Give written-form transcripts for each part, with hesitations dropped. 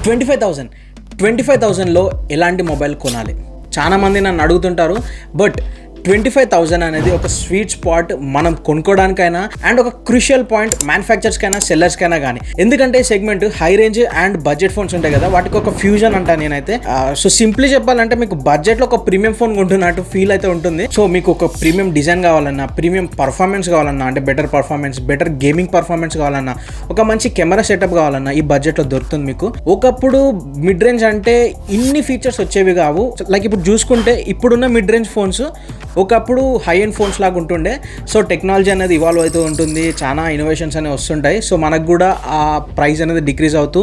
25,000లో ఎలాంటి మొబైల్ కొనాలి? చాలామంది నన్ను అడుగుతుంటారు. బట్ 25,000 అనేది ఒక స్వీట్ స్పాట్ మనం కొనుక్కోవడానికైనా అండ్ ఒక క్రూషియల్ పాయింట్ మ్యానుఫ్యాక్చర్స్కైనా సెల్లర్స్కైనా కానీ. ఎందుకంటే segment high range and budget phones ఉంటాయి కదా, వాటికి ఒక ఫ్యూజన్ అంటాను నేనైతే. సో సింప్లీ చెప్పాలంటే మీకు బడ్జెట్లో ఒక ప్రీమియం ఫోన్ కొంటున్నట్టు ఫీల్ అయితే ఉంటుంది. సో మీకు ఒక ప్రీమియం డిజైన్ కావాలన్నా, ప్రీమియం పర్ఫార్మెన్స్ కావాలన్నా, అంటే better performance, better gaming performance కావాలన్నా, ఒక మంచి కెమెరా సెటప్ కావాలన్నా ఈ బడ్జెట్లో దొరుకుతుంది మీకు. ఒకప్పుడు మిడ్ రేంజ్ అంటే ఇన్ని ఫీచర్స్ వచ్చేవి కావు. లైక్ ఇప్పుడు చూసుకుంటే ఇప్పుడున్న మిడ్ రేంజ్ ఫోన్స్ ఒకప్పుడు హై ఎండ్ ఫోన్స్ లాగా ఉంటుండే. సో టెక్నాలజీ అనేది ఇవాల్వ్ అవుతూ ఉంటుంది, చాలా ఇన్నోవేషన్స్ అనేవి వస్తుంటాయి. సో మనకు కూడా ఆ ప్రైస్ అనేది డిక్రీజ్ అవుతూ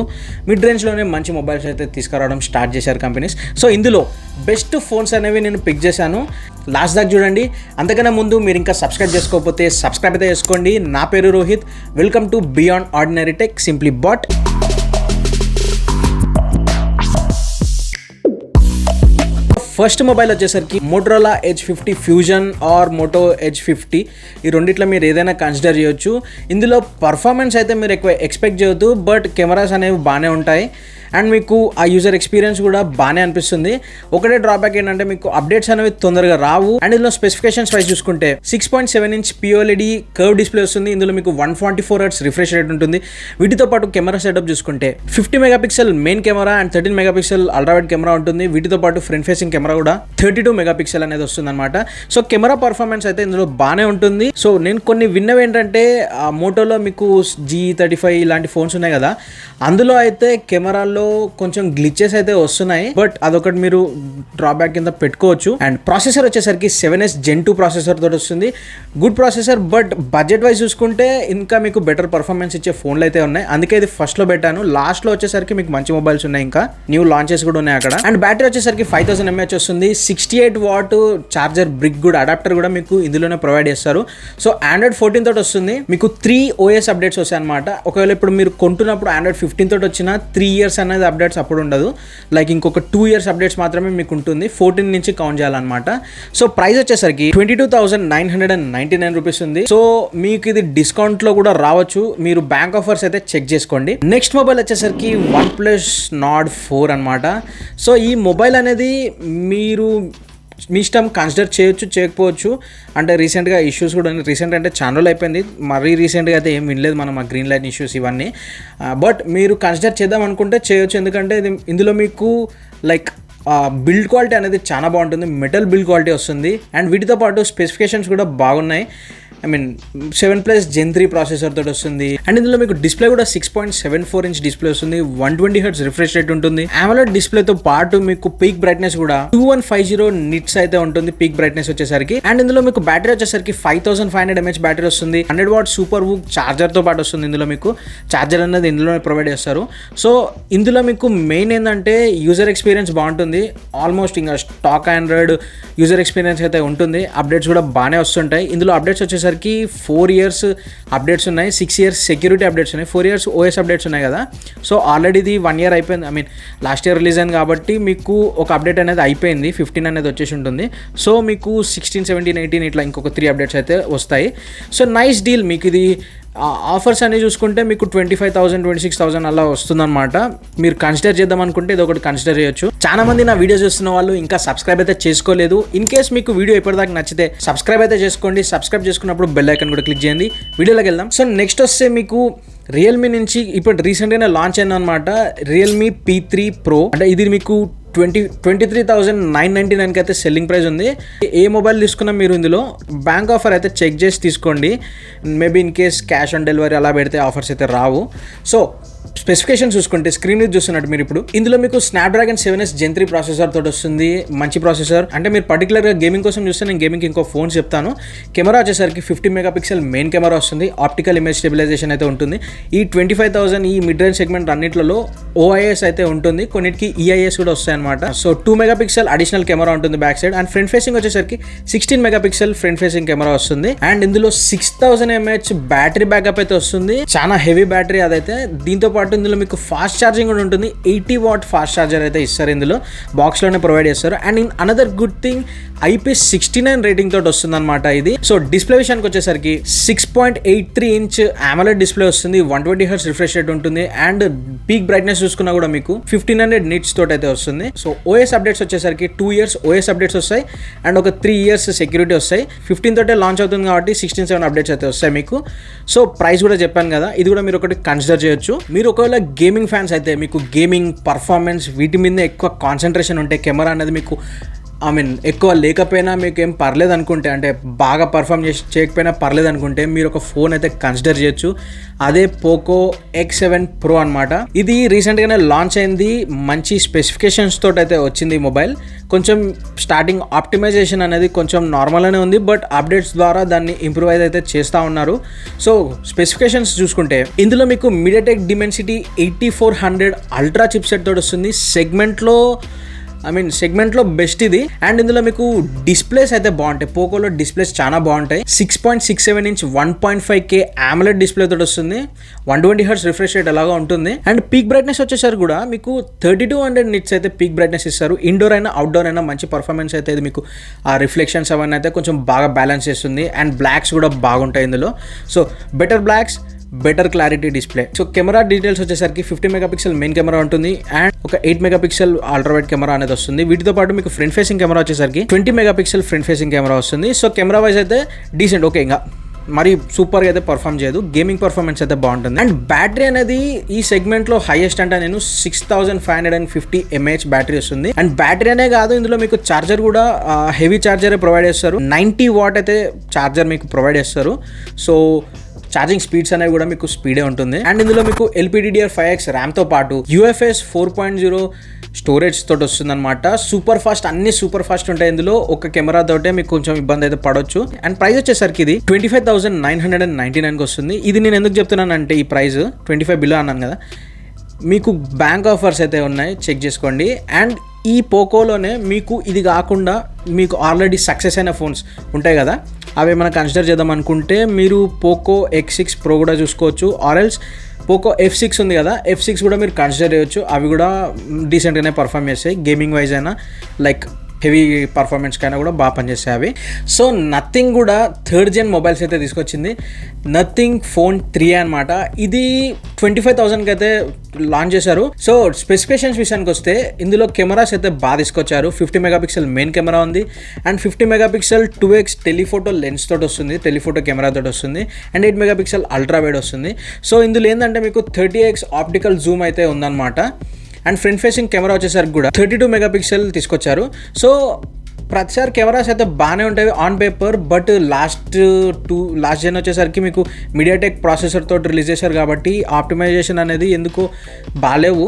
మిడ్ రేంజ్లోనే మంచి మొబైల్స్ అయితే తీసుకురావడం స్టార్ట్ చేశారు కంపెనీస్. సో ఇందులో బెస్ట్ ఫోన్స్ అనేవి నేను పిక్ చేశాను. లాస్ట్ దాకా చూడండి. అంతకన్నా ముందు మీరు ఇంకా సబ్స్క్రైబ్ చేసుకోకపోతే సబ్స్క్రైబ్ అయితే చేసుకోండి. నా పేరు Rohit. Welcome to beyond ordinary tech, simply bot. First mobile వచ్చేసరికి Motorola Edge 50 Fusion or Moto Edge 50. ఈ రెండిట్లో మీరు ఏదైనా కన్సిడర్ చేయొచ్చు. ఇందులో పర్ఫార్మెన్స్ అయితే మీరు ఎక్కువ ఎక్స్పెక్ట్ చేయొద్దు, బట్ కెమెరాస్ అనేవి బాగానే ఉంటాయి అండ్ మీకు ఆ యూజర్ ఎక్స్పీరియన్స్ కూడా బాగానే అనిపిస్తుంది. ఒకటే డ్రాబ్యాక్ ఏంటంటే మీకు అప్డేట్స్ అనేవి తొందరగా రావు. అండ్ ఇందులో స్పెసిఫికేషన్స్ వైజ్ చూసుకుంటే 6.7 ఇంచ్ POLED కర్వ్ డిస్ప్లే వస్తుంది. ఇందులో మీకు 144 Hz రిఫ్రెష్ రేట్ ఉంటుంది. వీటితో పాటు కెమెరా సెటప్ చూసుకుంటే 50 megapixel main camera and 13 megapixel ultra wide camera ఉంటుంది. వీటితో పాటు ఫ్రంట్ ఫేసింగ్ కెమెరా కూడా 32 మెగాపిక్సెల్ అనేది వస్తుంది అనమాట. సో కెమెరా పర్ఫార్మెన్స్ అయితే ఇందులో బాగానే ఉంటుంది. సో నేను కొన్ని విన్నవి ఏంటంటే మోటోలో మీకు G35 ఇలాంటి ఫోన్స్ ఉన్నాయి కదా, అందులో అయితే కెమెరాల్లో కొంచెం గ్లిచెస్ అయితే వస్తున్నాయి. బట్ అదొకటి మీరు డ్రాబ్యాక్ కింద పెట్టుకోవచ్చు. అండ్ ప్రాసెసర్ వచ్చేసరికి 7S Gen 2 ప్రాసెసర్ తోటి వస్తుంది. Good processor, but budget wise చూసుకుంటే ఇంకా మీకు బెటర్ పర్ఫార్మెన్స్ ఇచ్చే ఫోన్లు అయితే ఉన్నాయి. అందుకే ఇది ఫస్ట్ లో పెట్టాను. లాస్ట్ లో వచ్చేసరికి మీకు మంచి మొబైల్స్ ఉన్నాయి, ఇంకా న్యూ లాంచెస్ కూడా ఉన్నాయి అక్కడ. అండ్ బ్యాటరీ వచ్చేసరికి 5000 mAh వస్తుంది. 68 వాట్ చార్జర్ బ్రిక్ కూడా అడాప్టర్ కూడా మీకు ఇందులోనే ప్రొవైడ్ చేస్తారు. సో Android 14 తోటి వస్తుంది. మీకు 3 OS అప్డేట్స్ వస్తాయి అనమాట. ఒకవేళ ఇప్పుడు మీరు కొంటున్నప్పుడు Android 15 తోటి వచ్చిన 3 years అనేది అప్డేట్స్ అప్పుడు ఉండదు. లైక్ ఇంకొక 2 years అప్డేట్స్ మాత్రమే మీకు ఉంటుంది. 14 నుంచి కౌంట్ చేయాలన్నమాట. సో ప్రైస్ వచ్చేసరికి 22,999 రూపీస్ ఉంది. సో మీకు ఇది డిస్కౌంట్ లో కూడా రావచ్చు. మీరు బ్యాంక్ ఆఫర్స్ అయితే చెక్ చేసుకోండి. నెక్స్ట్ మొబైల్ వచ్చేసరికి OnePlus Nord 4 అనమాట. సో ఈ మొబైల్ అనేది మీరు మీ ఇష్టం, కన్సిడర్ చేయొచ్చు, చేయకపోవచ్చు. అంటే రీసెంట్గా ఇష్యూస్ కూడా రీసెంట్ అంటే ఛానల్ అయిపోయింది, మరీ రీసెంట్గా అయితే ఏం వినలేదు మనం ఆ గ్రీన్ లైన్ ఇష్యూస్ ఇవన్నీ. బట్ మీరు కన్సిడర్ చేద్దాం అనుకుంటే చేయొచ్చు. ఎందుకంటే ఇందులో మీకు లైక్ బిల్డ్ క్వాలిటీ అనేది చాలా బాగుంటుంది. మెటల్ బిల్డ్ క్వాలిటీ వస్తుంది. అండ్ వీటితో పాటు స్పెసిఫికేషన్స్ కూడా బాగున్నాయి. ఐ మీన్ 7+ Gen 3 ప్రాసెసర్ తోటి వస్తుంది. అండ్ ఇందులో మీకు డిస్ప్లే కూడా 6.74 ఇంచ్ డిస్ప్లే వస్తుంది. 120 Hz రిఫ్రెష్ రేట్ ఉంటుంది. AMOLED డిస్ప్లేతో పాటు మీకు పీక్ బ్రైట్నెస్ కూడా 2150 నిట్స్ అయితే ఉంటుంది పీక్ బ్రైట్నెస్ వచ్చేసరికి. అండ్ ఇందులో మీకు బ్యాటరీ వచ్చేసరికి 5500 mAh బ్యాటరీ వస్తుంది. 100 వాట్ సూపర్ వూక్ చార్జర్ తో పాటు వస్తుంది. ఇందులో మీకు చార్జర్ అనేది ఇందులోనే ప్రొవైడ్ చేస్తారు. సో ఇందులో మీకు మెయిన్ ఏంటంటే యూజర్ ఎక్స్పీరియన్స్ బాగుంటుంది. ఆల్మోస్ట్ ఇంకా స్టాక్ ఆండ్రాయిడ్ యూజర్ ఎక్స్పీరియన్స్ అయితే ఉంటుంది. అప్డేట్స్ కూడా బాగానే వస్తుంటాయి. ఇందులో అప్డేట్స్ వచ్చేసరికి 4 years అప్డేట్స్ ఉన్నాయి, 6 years సెక్యూరిటీ అప్డేట్స్ ఉన్నాయి, 4 years OS అప్డేట్స్ ఉన్నాయి కదా. సో ఆల్రెడీ ఇది 1 year అయిపోయింది. I mean last year release అయింది కాబట్టి మీకు ఒక అప్డేట్ అనేది అయిపోయింది. 15 అనేది వచ్చేసి ఉంటుంది. సో మీకు 16, 17, 18 ఇట్లా ఇంకొక 3 అప్డేట్స్ అయితే వస్తాయి. So nice deal. మీకు ఇది ఆఫర్స్ అనేవి చూసుకుంటే మీకు 25,000, 26,000 అలా వస్తుందన్నమాట. మీరు కన్సిడర్ చేద్దాం అనుకుంటే ఇది ఒకటి కన్సిడర్ చేయొచ్చు. చాలా మంది నా వీడియో చూస్తున్న వాళ్ళు ఇంకా సబ్స్క్రైబ్ అయితే చేసుకోలేదు. ఇన్ కేస్ మీకు వీడియో ఎప్పటిదాకా నచ్చితే సబ్స్క్రైబ్ అయితే చేసుకోండి. సబ్స్క్రైబ్ చేసుకున్నప్పుడు బెల్ ఐకాన్ కూడా క్లిక్ చేయండి. వీడియోలోకి వెళ్దాం. సో నెక్స్ట్ వస్తే మీకు రియల్మీ నుంచి ఇప్పుడు రీసెంట్గానే లాంచ్ అయింది అనమాట రియల్మీ P3 Pro. అంటే ఇది మీకు 23,999 అయితే సెల్లింగ్ ప్రైస్ ఉంది. ఏ మొబైల్ తీసుకున్నా మీరు ఇందులో బ్యాంక్ ఆఫర్ అయితే చెక్ చేసి తీసుకోండి. Maybe in case cash on delivery అలా పెడితే ఆఫర్స్ అయితే రావు. సో స్పెసిఫికేషన్ చూసుకుంటే స్క్రీన్ మీద చూస్తున్నట్టు మీరు ఇప్పుడు ఇందులో మీకు Snapdragon 7S Gen 3 ప్రాసెసర్ తోటి వస్తుంది. మంచి ప్రాసెసర్. అంటే మీరు పర్టికులర్గా గేమింగ్ కోసం చూస్తే నేను గేమింగ్ ఇంకో ఫోన్ చెప్తాను. కెమెరా వచ్చేసరికి 50 మెగాపిక్సెల్ మెయిన్ కెమెరా వస్తుంది. ఆప్టికల్ ఇమేజ్ స్టెబిలైజేషన్ అయితే ఉంటుంది. ఈ 25,000 ఈ మిడ్ రేంజ్ సెగ్మెంట్ అన్నింటిలో OIS అయితే ఉంటుంది. కొన్నిటికి EIS కూడా వస్తాయి అనమాట. సో 2 మెగాపిక్సెల్ అడిషనల్ కెమెరా ఉంటుంది back side. And front facing వచ్చేసరికి 16 మెగాపిక్సెల్ ఫ్రంట్ ఫేసింగ్ కెమెరా వస్తుంది. అండ్ ఇందులో 6000 mAh బ్యాటరీ బ్యాకప్ అయితే వస్తుంది. చాలా హెవీ బ్యాటరీ అదైతే. దీంతో పాటు ఇందులో మీకు ఫాస్ట్ ఛార్జింగ్ కూడా ఉంటుంది. 80 వాట్ ఫాస్ట్ ఛార్జర్ అయితే ఇస్తారు, ఇందులో బాక్స్లోనే ప్రొవైడ్ చేస్తారు. And in another good thing IP69 rating తోటి వస్తుంది అనమాట ఇది. సో డిస్ప్లే విషయానికి వచ్చేసరికి 6.83 ఇంచ్ AMOLED డిస్ప్లే వస్తుంది, 120 Hz రిఫ్రెష్ రేట్ ఉంటుంది. అండ్ పీక్ బ్రైట్నెస్ చూసుకున్నా కూడా మీకు 1500 నిట్స్ తోటి అయితే వస్తుంది. సో OS అప్డేట్స్ వచ్చేసరికి 2 years OS అప్డేట్స్ వస్తాయి అండ్ ఒక 3 years సెక్యూరిటీ వస్తాయి. 15 తోటే లాంచ్ అవుతుంది కాబట్టి 16.7 అప్డేట్స్ అయితే వస్తాయి మీకు. సో ప్రైస్ కూడా చెప్పాను కదా, ఇది కూడా మీరు ఒకటి కన్సిడర్ చేయొచ్చు. మీరు ఒకవేళ గేమింగ్ ఫ్యాన్స్ అయితే మీకు గేమింగ్ పర్ఫార్మెన్స్ వీటి మీద ఎక్కువ కాన్సన్ట్రేషన్ ఉంటే, కెమెరా అనేది మీకు ఎక్కువ లేకపోయినా మీకు ఏం పర్లేదు అనుకుంటే, అంటే బాగా పర్ఫామ్ చేయకపోయినా పర్లేదు అనుకుంటే, మీరు ఒక ఫోన్ అయితే కన్సిడర్ చేయొచ్చు. అదే పోకో X7 Pro అనమాట. ఇది రీసెంట్గానే లాంచ్ అయింది, మంచి స్పెసిఫికేషన్స్ తోటి అయితే వచ్చింది ఈ మొబైల్. కొంచెం స్టార్టింగ్ ఆప్టిమైజేషన్ అనేది కొంచెం నార్మల్గానే ఉంది, బట్ అప్డేట్స్ ద్వారా దాన్ని ఇంప్రూవైజ్ అయితే చేస్తూ ఉన్నారు. సో స్పెసిఫికేషన్స్ చూసుకుంటే ఇందులో మీకు MediaTek Dimensity 8400 అల్ట్రా చిప్సెట్ తోటి వస్తుంది. సెగ్మెంట్లో బెస్ట్ ఇది. అండ్ ఇందులో మీకు డిస్ప్లేస్ అయితే బాగుంటాయి, పోకోలో డిస్ప్లేస్ చాలా బాగుంటాయి. 6.67 ఇంచ్ 1.5K AMOLED డిస్ప్లే తోటి వస్తుంది, 120 Hz రిఫ్రెష్ రేట్ అలాగా ఉంటుంది. అండ్ పీక్ బ్రైట్నెస్ వచ్చేసరికి కూడా మీకు 3200 నిట్స్ అయితే పీక్ బ్రైట్నెస్ ఇస్తారు. ఇండోర్ అయినా అవుట్డోర్ అయినా మంచి పర్ఫార్మెన్స్ అయితే ఇది మీకు ఆ రిఫ్లెక్షన్స్ అవన్నీ అయితే కొంచెం బాగా బ్యాలెన్స్ చేస్తుంది. అండ్ బ్లాక్స్ కూడా బాగుంటాయి ఇందులో. So better blocks, better clarity display. So camera details వచ్చేసరికి 50 మెగాపిక్సెల్ మెయిన్ కెమెరా ఉంటుంది అండ్ ఒక 8 మెగాపిక్సెల్ అల్ట్రావైడ్ కెమెరా అనేది వస్తుంది. వీటితో పాటు మీకు ఫ్రంట్ ఫేసింగ్ కెమెరా వచ్చేసరికి 20 మెగాపిక్సెల్ ఫ్రంట్ ఫేసింగ్ కెమెరా వస్తుంది. సో కెమెరా వైజ్ అయితే డీసెంట్, ఓకే, ఇంకా మరి సూపర్గా అయితే పర్ఫామ్ చేయదు, గేమింగ్ పర్ఫార్మెన్స్ అయితే బాగుంటుంది. అండ్ బ్యాటరీ అనేది ఈ సెగ్మెంట్లో హైయెస్ట్ అంటే నేను 6550 mAh బ్యాటరీ వస్తుంది. అండ్ బ్యాటరీ అనే కాదు, ఇందులో మీకు ఛార్జర్ కూడా హెవీ ఛార్జరే ప్రొవైడ్ చేస్తారు. 90 వాట్ అయితే ఛార్జర్ మీకు ప్రొవైడ్ చేస్తారు. సో ఛార్జింగ్ స్పీడ్స్ అనేవి కూడా మీకు స్పీడే ఉంటుంది. అండ్ ఇందులో మీకు LPDDR5X ర్యామ్తో పాటు UFS 4.0 స్టోరేజ్ తోటి వస్తుంది అనమాట. సూపర్ ఫాస్ట్, అన్ని సూపర్ ఫాస్ట్ ఉంటాయి ఇందులో. ఒక కెమెరా తోటే మీకు కొంచెం ఇబ్బంది అయితే పడవచ్చు. అండ్ ప్రైస్ వచ్చేసరికి ఇది 25,999కి వస్తుంది. ఇది నేను ఎందుకు చెప్తున్నానంటే ఈ ప్రైస్ 25 బిలో అన్నాను కదా, మీకు బ్యాంక్ ఆఫర్స్ అయితే ఉన్నాయి, చెక్ చేసుకోండి. అండ్ ఈ పోకోలోనే మీకు ఇది కాకుండా మీకు ఆల్రెడీ సక్సెస్ అయిన ఫోన్స్ ఉంటాయి కదా, అవి ఏమైనా కన్సిడర్ చేద్దాం అనుకుంటే మీరు పోకో X6 Pro కూడా చూసుకోవచ్చు. ఆర్ఎల్స్ పోకో F6 ఉంది కదా, F6 కూడా మీరు కన్సిడర్ చేయొచ్చు. అవి కూడా డీసెంట్గానే పర్ఫామ్ చేస్తాయి, గేమింగ్ వైజ్ అయినా లైక్ హెవీ పర్ఫార్మెన్స్ కైనా కూడా బాగా పనిచేస్తాయి అవి. సో నథింగ్ కూడా 3rd gen మొబైల్స్ అయితే తీసుకొచ్చింది, నథింగ్ ఫోన్ 3 అనమాట. ఇది 25,000కి అయితే లాంచ్ చేశారు. సో స్పెసిఫికేషన్స్ విషయానికి వస్తే ఇందులో కెమెరాస్ అయితే బాగా తీసుకొచ్చారు. 50 మెగాపిక్సెల్ మెయిన్ కెమెరా ఉంది and 50 megapixel 2x telephoto lens తోటి వస్తుంది, టెలిఫోటో కెమెరా తోటి వస్తుంది. అండ్ 8 మెగాపిక్సెల్ అల్ట్రా వైడ్ వస్తుంది. సో ఇందులో ఏంటంటే మీకు 30x ఆప్టికల్ జూమ్ అయితే ఉందన్నమాట. అండ్ ఫ్రంట్ ఫేసింగ్ కెమెరా వచ్చేసరికి కూడా 32 మెగాపిక్సెల్ తీసుకొచ్చారు. సో ప్రతిసారి కెమెరాస్ అయితే బాగానే ఉంటాయి on paper, but last Jan వచ్చేసరికి మీకు MediaTek ప్రాసెసర్ తోటి రిలీజ్ చేశారు కాబట్టి ఆప్టిమైజేషన్ అనేది ఎందుకో బాగాలేవు.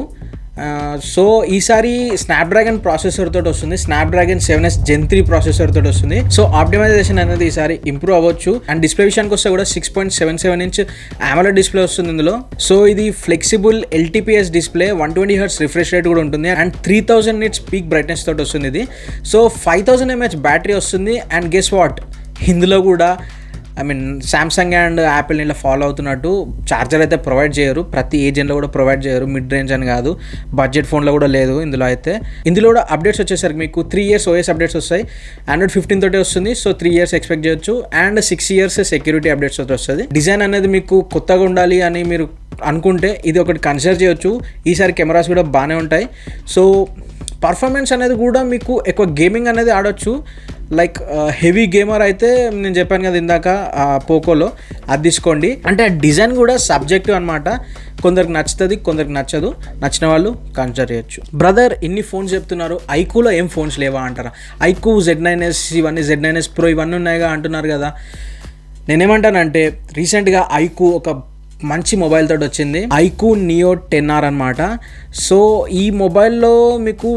సో ఈసారి స్నాప్డ్రాగన్ ప్రాసెసర్ తోటి వస్తుంది, స్నాప్డ్రాగన్ 7s Gen 3 ప్రాసెసర్ తోటి వస్తుంది. సో ఆప్టిమైజేషన్ అనేది ఈసారి ఇంప్రూవ్ అవ్వచ్చు. అండ్ డిస్ప్లే విషయానికి వస్తే కూడా 6.77 ఇంచ్ AMOLED డిస్ప్లే వస్తుంది ఇందులో. సో ఇది flexible LTPS display, 120 Hz refresh rate కూడా ఉంటుంది అండ్ 3000 నిట్స్ పీక్ బ్రైట్నెస్ తోటి వస్తుంది ఇది. సో 5000 mAh బ్యాటరీ వస్తుంది. అండ్ గెస్ వాట్, ఇందులో కూడా సామ్సంగ్ అండ్ యాపిల్ ఇలా ఫాలో అవుతున్నట్టు ఛార్జర్ అయితే ప్రొవైడ్ చేయరు, ప్రతి ఏజెంట్లో కూడా ప్రొవైడ్ చేయరు, మిడ్ రేంజ్ అని కాదు, బడ్జెట్ ఫోన్లో కూడా లేదు ఇందులో అయితే. ఇందులో కూడా అప్డేట్స్ వచ్చేసరికి మీకు 3 years OS అప్డేట్స్ వస్తాయి, Android 15 తోటే వస్తుంది. సో 3 years ఎక్స్పెక్ట్ చేయొచ్చు అండ్ 6 years సెక్యూరిటీ అప్డేట్స్ తోటి వస్తుంది. డిజైన్ అనేది మీకు కొత్తగా ఉండాలి అని మీరు అనుకుంటే ఇది ఒకటి కన్సిడర్ చేయొచ్చు. ఈసారి కెమెరాస్ కూడా బాగానే ఉంటాయి. సో పర్ఫార్మెన్స్ అనేది కూడా మీకు ఎక్కువ గేమింగ్ అనేది ఆడొచ్చు, లైక్ హెవీ గేమర్ అయితే నేను చెప్పాను కదా ఇందాక పోకోలో, అది తీసుకోండి. అంటే డిజైన్ కూడా సబ్జెక్టివ్ అనమాట, కొందరికి నచ్చుతుంది కొందరికి నచ్చదు, నచ్చిన వాళ్ళు కన్సిడర్ చేయొచ్చు. బ్రదర్ ఇన్ని ఫోన్స్ చెప్తున్నారు, ఐక్యూలో ఏం ఫోన్స్ లేవా అంటారా? ఐక్యూ Z9s ఇవన్నీ Z9s Pro ఇవన్నీ ఉన్నాయిగా అంటున్నారు కదా. నేనేమంటానంటే రీసెంట్గా ఐక్యూ ఒక మంచి మొబైల్ తోటి వచ్చింది, ఐక్యూ నియో 10R అనమాట. సో ఈ మొబైల్లో మీకు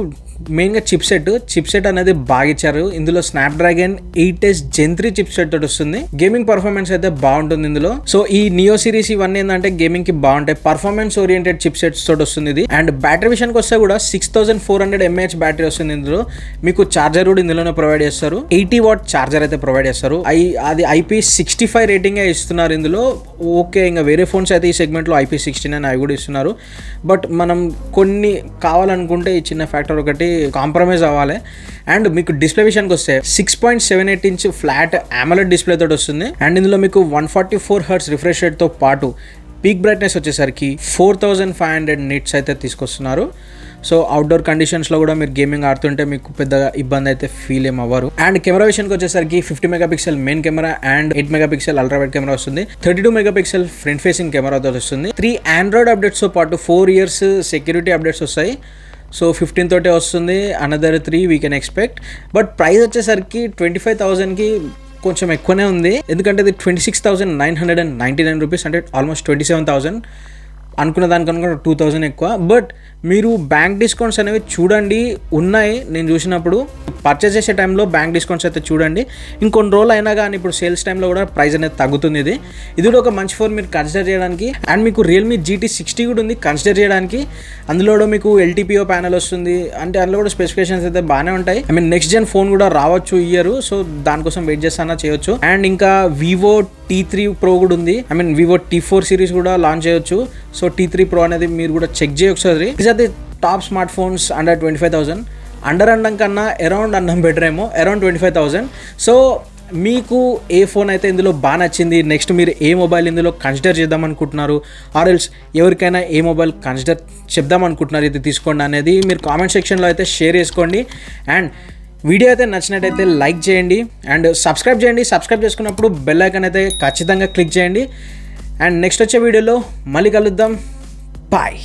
మెయిన్గా చిప్ సెట్ అనేది బాగా ఇచ్చారు. ఇందులో Snapdragon 8s Gen 3 chip set తోటి వస్తుంది. గేమింగ్ పర్ఫార్మెన్స్ అయితే బాగుంటుంది ఇందులో. సో ఈ నియో సిరీస్ ఇవన్నీ ఏంటంటే గేమింగ్ కి బాగుంటాయి, పర్ఫార్మెన్స్ ఓరియంటెడ్ చిప్ సెట్స్ తోటి వస్తుంది ఇది. అండ్ బ్యాటరీ విషయానికి వస్తే కూడా 6400 mAh బ్యాటరీ వస్తుంది ఇందులో. మీకు చార్జర్ కూడా ఇందులోనే ప్రొవైడ్ చేస్తారు, 80 వాట్ చార్జర్ అయితే ప్రొవైడ్ చేస్తారు. అది IP65 రేటింగ్ ఇస్తున్నారు ఇందులో. ఓకే, ఇంకా వేరే ఫోన్స్ అయితే ఈ సెగ్మెంట్లో IP69 అవి కూడా ఇస్తున్నారు. బట్ మనం కొన్ని కావాలనుకుంటే ఈ చిన్న ఫ్యాక్టర్ ఒకటి కాంప్రమైజ్ అవ్వాలి. అండ్ మీకు డిస్ప్లే విషయానికి వస్తే 6.78 ఇంచ్ ఫ్లాట్ AMOLED డిస్ప్లే తోటి వస్తుంది. అండ్ ఇందులో మీకు 144 Hz రిఫ్రెష్ రేట్తో పాటు పీక్ బ్రైట్నెస్ వచ్చేసరికి 4500 నిట్స్ అయితే తీసుకొస్తున్నారు. సో అవుట్డోర్ కండిషన్స్లో కూడా మీరు గేమింగ్ ఆడుతుంటే మీకు పెద్దగా ఇబ్బంది అయితే ఫీల్ ఏం అవ్వరు. అండ్ కెమెరా విషయానికి వచ్చేసరికి 50 megapixel main camera and 8 megapixel ultra wide camera వస్తుంది. 32 మెగాపిక్సెల్ ఫ్రంట్ ఫేసింగ్ కెమెరాతో వస్తుంది. 3 ఆండ్రాయిడ్ అప్డేట్స్తో పాటు 4 years సెక్యూరిటీ అప్డేట్స్ వస్తాయి. సో 15 తోటే వస్తుంది, another 3 we can expect. But price వచ్చేసరికి 25,000కి కొంచెం ఎక్కువనే ఉంది, ఎందుకంటే ఇది 26,999 రూపీస్, అంటే ఆల్మోస్ట్ 27,000. అనుకున్న దానికన్నా 2,000 ఎక్కువ. బట్ మీరు బ్యాంక్ డిస్కౌంట్స్ అనేవి చూడండి, ఉన్నాయి. నేను చూసినప్పుడు పర్చేస్ చేసే టైంలో బ్యాంక్ డిస్కౌంట్స్ అయితే చూడండి. ఇంకొన్ని రోజులు అయినా కానీ ఇప్పుడు సేల్స్ టైంలో కూడా ప్రైస్ అనేది తగ్గుతుంది. ఇది కూడా ఒక మంచి ఫోన్ మీరు కన్సిడర్ చేయడానికి. అండ్ మీకు రియల్మీ GT60 కూడా ఉంది కన్సిడర్ చేయడానికి. అందులో కూడా మీకు LTPO ప్యానల్ వస్తుంది, అంటే అందులో కూడా స్పెసిఫికేషన్స్ అయితే బాగానే ఉంటాయి. I mean next gen phone కూడా రావచ్చు ఇయర్, సో దానికోసం వెయిట్ చేస్తానా చేయొచ్చు. అండ్ ఇంకా Vivo T3 Pro కూడా ఉంది. I mean Vivo T4 series కూడా లాంచ్ చేయొచ్చు. సో T3 Pro అనేది మీరు కూడా చెక్ చేయొకసారి. ఇది top smart phones under 25,000. Under అండం కన్నా అరౌండ్ అన్నం బెటర్ ఏమో, అరౌండ్ 25,000. సో మీకు ఏ ఫోన్ అయితే ఇందులో బాగా నచ్చింది, నెక్స్ట్ మీరు ఏ మొబైల్ ఇందులో కన్సిడర్ చేద్దాం అనుకుంటున్నారు, ఆర్ ఎల్స్ ఎవరికైనా ఏ మొబైల్ కన్సిడర్ చెప్దాం అనుకుంటున్నారు ఇది తీసుకోండి అనేది మీరు కామెంట్ సెక్షన్లో అయితే షేర్ చేసుకోండి. అండ్ వీడియో అయితే నచ్చినట్టయితే లైక్ చేయండి అండ్ సబ్స్క్రైబ్ చేయండి. సబ్స్క్రైబ్ చేసుకున్నప్పుడు బెల్ ఐకాన్ అయితే ఖచ్చితంగా క్లిక్ చేయండి. అండ్ నెక్స్ట్ వచ్చే వీడియోలో మళ్ళీ కలుద్దాం. బాయ్.